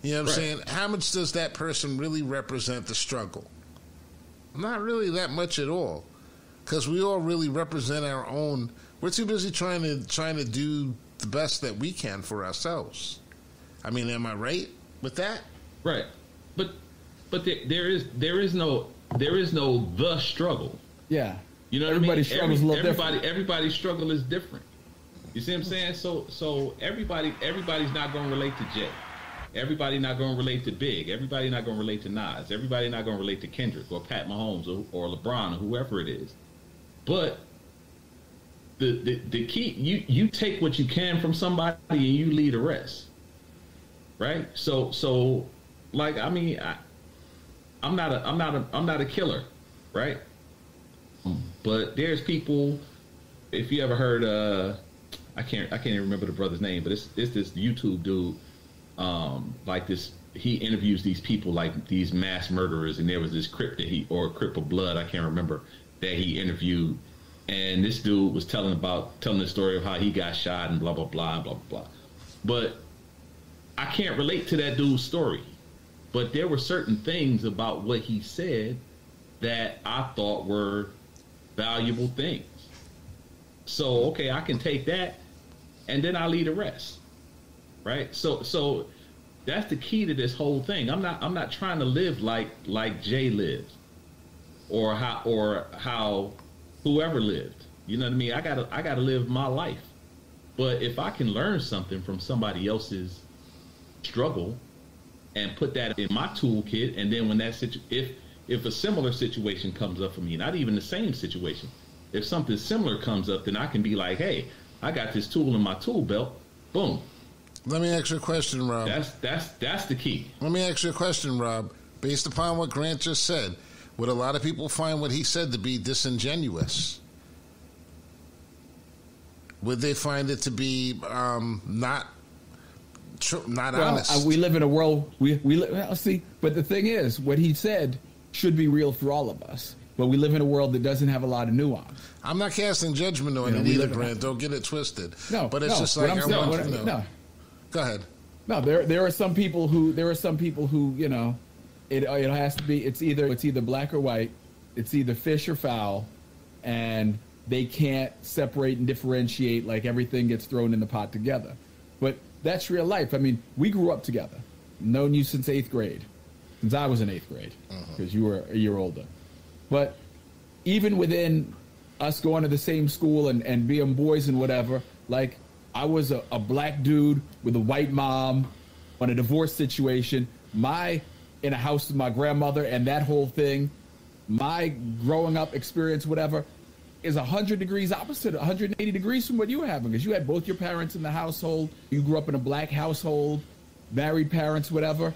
you know what I'm saying, how much does that person really represent the struggle? Not really that much at all. Because we all really represent our own. We're too busy trying to do the best that we can for ourselves. I mean, am I right with that? Right, but there is no the struggle. Yeah, you know what everybody's I mean. Struggle's a little different. Everybody's struggle is different. You see what I'm saying? So everybody's not going to relate to Jay. Everybody not going to relate to Big. Everybody not going to relate to Nas. Everybody not going to relate to Kendrick or Pat Mahomes or LeBron or whoever it is. But the key, you take what you can from somebody and you leave the rest, right? So like, I mean, I'm not a killer, right? But there's people. If you ever heard, I can't even remember the brother's name, but it's this YouTube dude, like this. He interviews these people like these mass murderers, and there was this Crip Crip of Blood, I can't remember, that he interviewed, and this dude was telling the story of how he got shot and blah blah blah blah blah. But I can't relate to that dude's story, but there were certain things about what he said that I thought were valuable things. So okay, I can take that, and then I leave the rest, right? So that's the key to this whole thing. I'm not trying to live like Jay lives, or how whoever lived. You know what I mean? I gotta live my life. But if I can learn something from somebody else's struggle and put that in my toolkit, and then when that if a similar situation comes up for me, not even the same situation, if something similar comes up, then I can be like, hey, I got this tool in my tool belt. Boom. Let me ask you a question, Rob. That's the key. Let me ask you a question, Rob. Based upon what Grant just said, would a lot of people find what he said to be disingenuous? Would they find it to be not honest? We live in a world. See, but the thing is, what he said should be real for all of us. But we live in a world that doesn't have a lot of nuance. I'm not casting judgment on it either, Grant. Don't get it twisted. No, but it's just like I want to know. No. Go ahead. No, there are some people who you know, it has to be. It's either black or white. It's either fish or fowl, and they can't separate and differentiate. Like everything gets thrown in the pot together. But that's real life. I mean, we grew up together. Known you since 8th grade, since I was in 8th grade, because you were a year older. But even within us going to the same school and being boys and whatever, like I was a black dude with a white mom on a divorce situation, in a house with my grandmother, and that whole thing, my growing up experience, whatever, is 100 degrees opposite, 180 degrees from what you were having, because you had both your parents in the household. You grew up in a black household, married parents, whatever.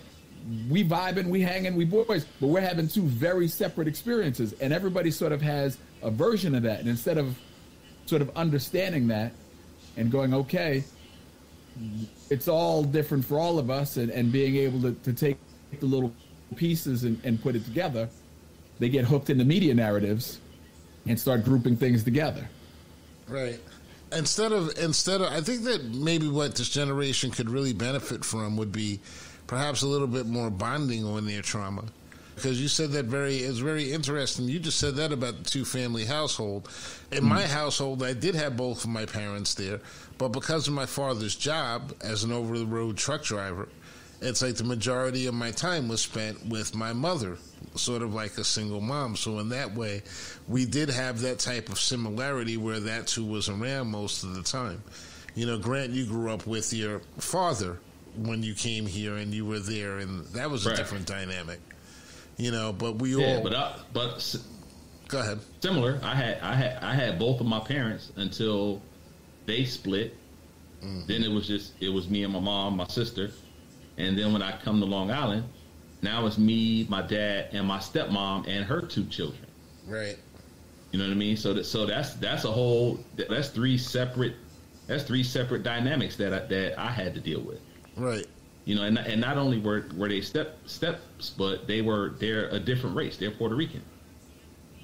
We vibing, we hanging, we boys, but we're having two very separate experiences, and everybody sort of has a version of that. And instead of sort of understanding that and going, okay, it's all different for all of us, and being able to take the little pieces and put it together, they get hooked in the media narratives and start grouping things together. Right. Instead of, I think that maybe what this generation could really benefit from would be perhaps a little bit more bonding on their trauma. Because you said that it's very interesting. You just said that about the two-family household. In my household, I did have both of my parents there, but because of my father's job as an over-the-road truck driver, it's like the majority of my time was spent with my mother, sort of like a single mom. So in that way, we did have that type of similarity where that too was around most of the time. You know, Grant, you grew up with your father when you came here and you were there, and that was a different dynamic. You know, but we all. But go ahead. Similar. I had both of my parents until they split. Mm-hmm. Then it was me and my mom, my sister, and then when I come to Long Island, now it's me, my dad, and my stepmom and her two children. Right. You know what I mean? So that's three separate dynamics that I had to deal with. Right. You know, and not only were they steps, but they're a different race. They're Puerto Rican.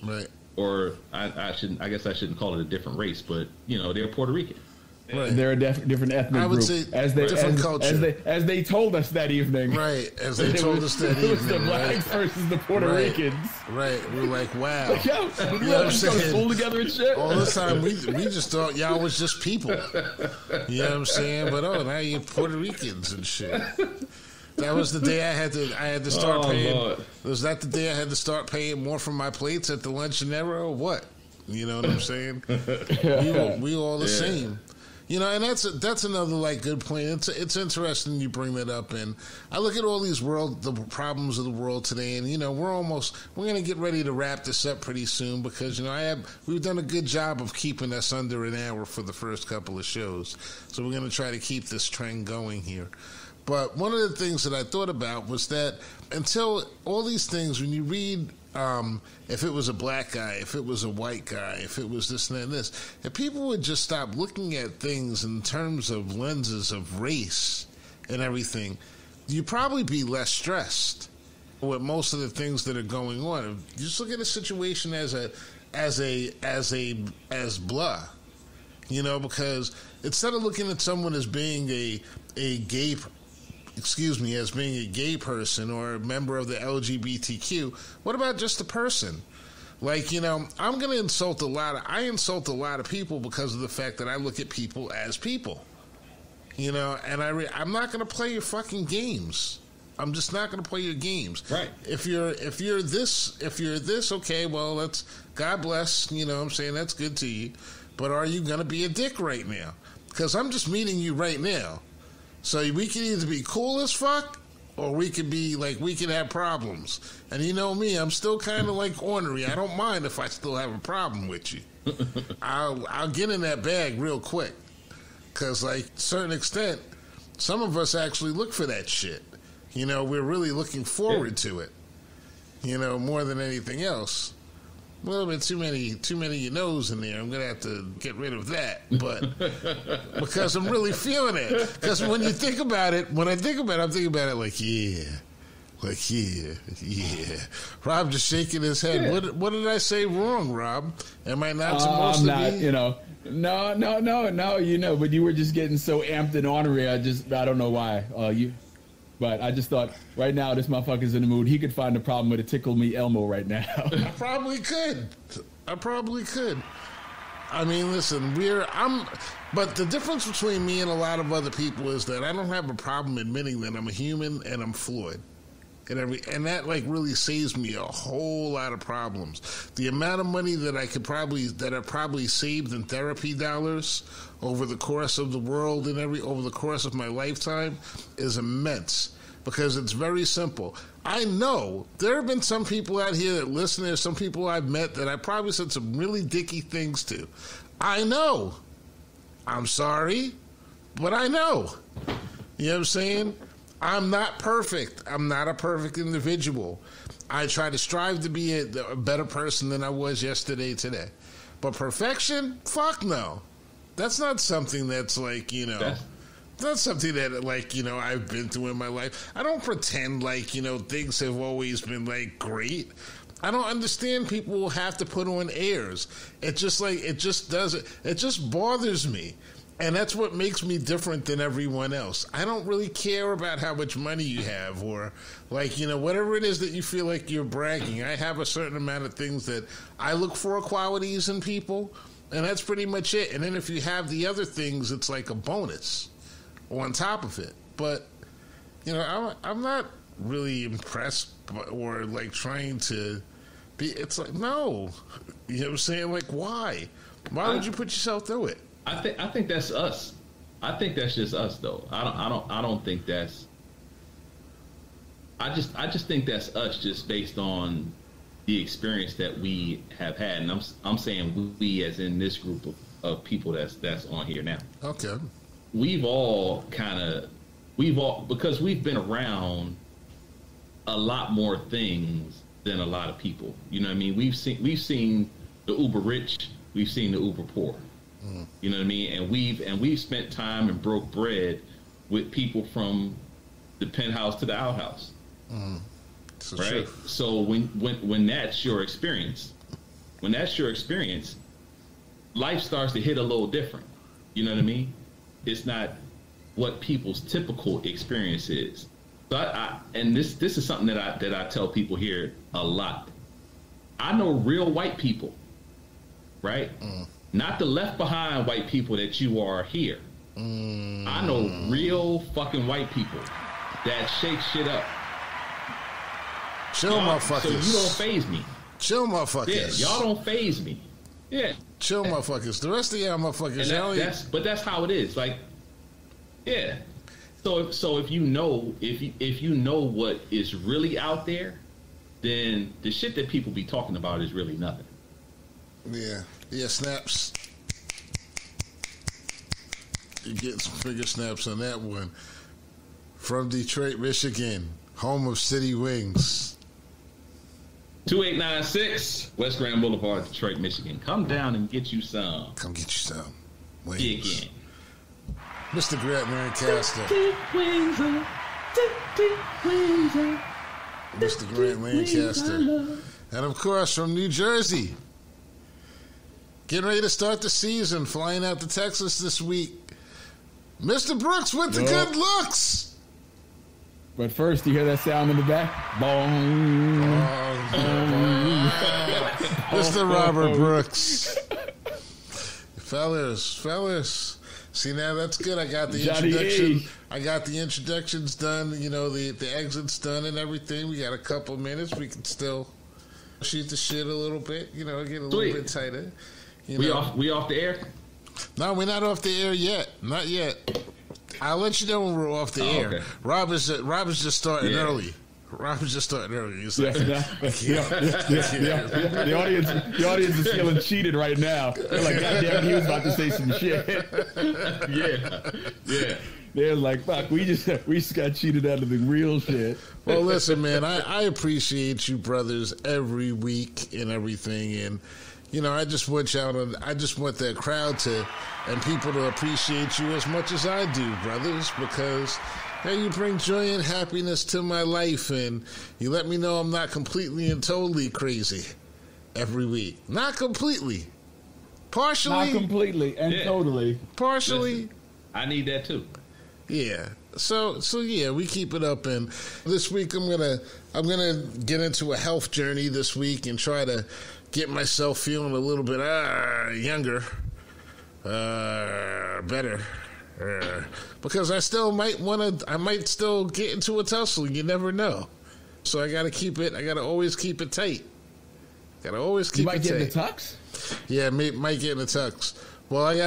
Right. Or I guess I shouldn't call it a different race, but you know, they're Puerto Rican. Right. They're a different ethnic I would group. say different culture. As they told us that evening. Right, as they told us that evening. It was the blacks versus the Puerto Ricans. Right, we're like, wow. Like, yo, you know what I'm saying? Pull together and shit. All this time, we just thought y'all was just people. You know what I'm saying? But now you're Puerto Ricans and shit. That was the day I had to start paying. Lord. Was that the day I had to start paying more for my plates at the Luncheonera or what? You know what I'm saying? We all the same. You know, and that's another like good point. It's interesting you bring that up, and I look at all these the problems of the world today, and you know we're gonna get ready to wrap this up pretty soon because you know we've done a good job of keeping us under an hour for the first couple of shows, so we're gonna try to keep this trend going here. But one of the things that I thought about was that until all these things, when you read, if it was a black guy, if it was a white guy, if it was this and that and this, if people would just stop looking at things in terms of lenses of race and everything, you'd probably be less stressed with most of the things that are going on. If you just look at a situation as blah, you know, because instead of looking at someone as being a gay as being a gay person or a member of the LGBTQ, what about just a person? Like, you know, I'm going to insult a lot of people because of the fact that I look at people as people. You know, and I'm not going to play your fucking games. I'm just not going to play your games. Right. If you're this, okay, well, that's God bless, you know what I'm saying, that's good to you. But are you going to be a dick right now? Because I'm just meeting you right now. So we can either be cool as fuck, or we could be like, we could have problems. And you know me, I'm still kind of like ornery. I don't mind if I still have a problem with you. I'll get in that bag real quick. Because like, to a certain extent, some of us actually look for that shit. You know, we're really looking forward to it. You know, more than anything else. A little bit too many you knows in there. I'm going to have to get rid of that. But because I'm really feeling it. Because when you think about it, I'm thinking about it like, yeah. Rob just shaking his head. Yeah. What did I say wrong, Rob? Am I not supposed to be? You know, no, you know, but you were just getting so amped and ornery. I don't know why. But I just thought, right now, this motherfucker's in the mood. He could find a problem with a tickle me Elmo right now. I probably could. I mean, listen, but the difference between me and a lot of other people is that I don't have a problem admitting that I'm a human and I'm flawed. And that like really saves me a whole lot of problems. The amount of money that I probably saved in therapy dollars over the course of the world and over the course of my lifetime is immense, because it's very simple. I know there have been some people out here that listen. There's some people I've met that I probably said some really dicky things to. I know. I'm sorry, but I know. You know what I'm saying? I'm not perfect. I'm not a perfect individual. I try to strive to be a better person than I was yesterday, today. But perfection? Fuck no. That's not something that's like, you know, that's something that, like, you know, I've been through in my life. I don't pretend like, you know, things have always been, like, great. I don't understand people who have to put on airs. It just bothers me. And that's what makes me different than everyone else. I don't really care about how much money you have or, like, you know, whatever it is that you feel like you're bragging. I have a certain amount of things that I look for qualities in people, and that's pretty much it. And then if you have the other things, it's like a bonus on top of it. But, you know, I'm not really impressed or, like, trying to be. It's like, no. You know what I'm saying? Like, why? Why would you put yourself through it? I think that's us. I think that's just us, though. I don't think that's. I just think that's us, just based on the experience that we have had, and I'm saying we as in this group of people that's on here now. Okay. We've all because we've been around a lot more things than a lot of people. You know what I mean? We've seen the uber rich, we've seen the uber poor. You know what I mean? And we've spent time and broke bread with people from the penthouse to the outhouse. So right? true. So when that's your experience, life starts to hit a little different. You know what I mean? It's not what people's typical experience is. So and this is something that I tell people here a lot. I know real white people, right? Not the left behind white people that you are here. I know real fucking white people that shake shit up. Chill, motherfuckers. So you don't faze me. Chill, motherfuckers. Yeah, y'all don't faze me. Yeah. Chill, motherfuckers. The rest of y'all motherfuckers, but that's how it is. Like, yeah. So if you know what is really out there, then the shit that people be talking about is really nothing. Yeah, snaps. You're getting some finger snaps on that one. From Detroit, Michigan, home of City Wings. 2896 West Grand Boulevard, Detroit, Michigan. Come down and get you some. Come get you some wings. Dig in. Mr. Grant Lancaster. Mr. Grant Lancaster. And of course, from New Jersey. Getting ready to start the season, flying out to Texas this week. Mr. Brooks with the good looks. But first, you hear that sound in the back? Boom. Mr. Robert Brooks. Fellas. See, now that's good. I got the introduction. I got the introductions done. You know, the exits done and everything. We got a couple minutes. We can still shoot the shit a little bit. You know, get a little bit tighter. We off the air? No, we're not off the air yet. Not yet. I'll let you know when we're off the air. Okay. Rob is just starting early. Rob is just starting early. He's like, The audience is feeling cheated right now. They're like, God damn it, he was about to say some shit. Yeah. They're like, fuck, we just got cheated out of the real shit. Well, listen, man, I appreciate you brothers every week and everything, and you know, I just want that crowd and people to appreciate you as much as I do, brothers, because you bring joy and happiness to my life, and you let me know I'm not completely and totally crazy every week. Not completely. Partially. Not completely and totally. Partially. Listen, I need that too. Yeah. So yeah, we keep it up, and this week I'm gonna get into a health journey this week and try to get myself feeling a little bit younger, better, because I still might still get into a tussle. You never know, so I gotta always keep it tight. Gotta always keep it tight. You might get in the tux? Yeah, might get in the tux. Well, I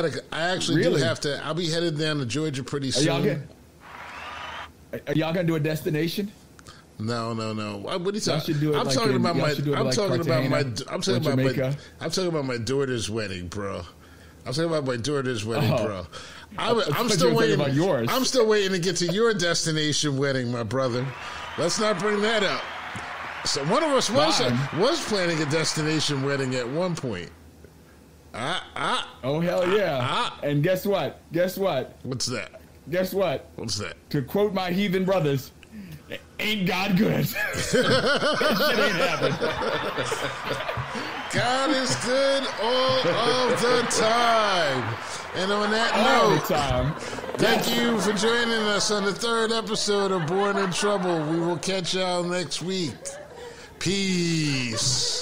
actually do have to. I'll be headed down to Georgia pretty soon. Are y'all gonna do a destination? No. What are you talking? I'm talking about my daughter's wedding, bro. I'm talking about my daughter's wedding, bro. I'm still waiting. About yours. I'm still waiting to get to your destination wedding, my brother. Let's not bring that up. So one of us was planning a destination wedding at one point. Oh hell yeah! And guess what? What's that? Guess what? What's that? To quote my heathen brothers, ain't God good? That shit ain't happened. God is good all of the time. And on that note, thank you for joining us on the third episode of Born in Trouble. We will catch y'all next week. Peace.